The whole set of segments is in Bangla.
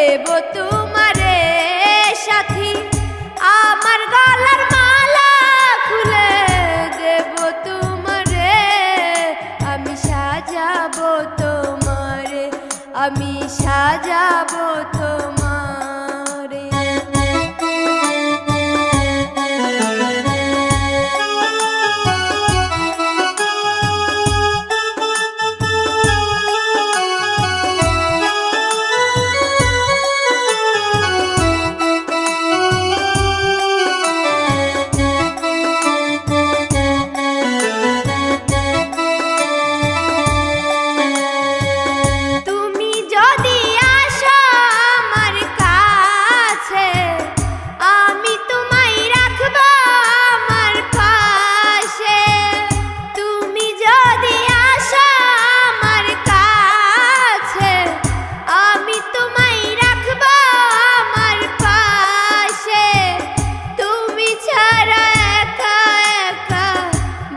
দেব তোমারে সাথী, আমার গলার মালা খুলে দেব তোমারে, আমি সাজাবো তোমারে, আমি সাজাবো তোমারে।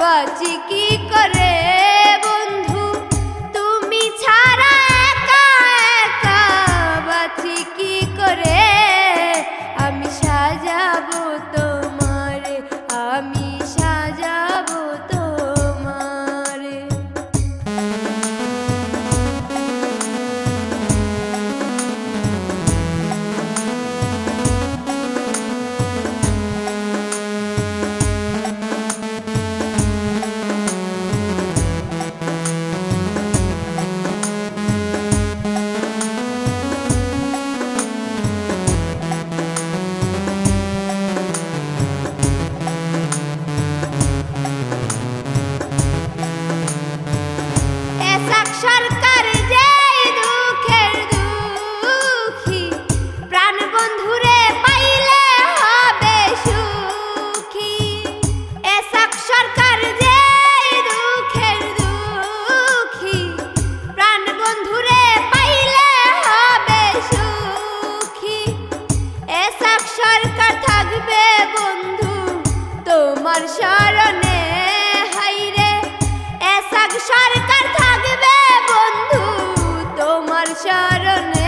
বাঁচি কি করে বন্ধু তুমি ছাড়া, একা একা বাঁচি কি করে, আমি সাজাবো তোমারে, আমি সাজাবো তোমারে। সরকার যেই দুঃখের দুঃখী, প্রাণ বন্ধুরে পাইলে হবে সুখী। এসাক সরকার যেই দুঃখের দুঃখী, প্রাণ বন্ধুরে পাইলে হবে সুখী। এসাক সরকার থাকবে বন্ধু তোমার শরণে, হাইরে এসাক সরকার থাকবে বন্ধু তোমার শরণে।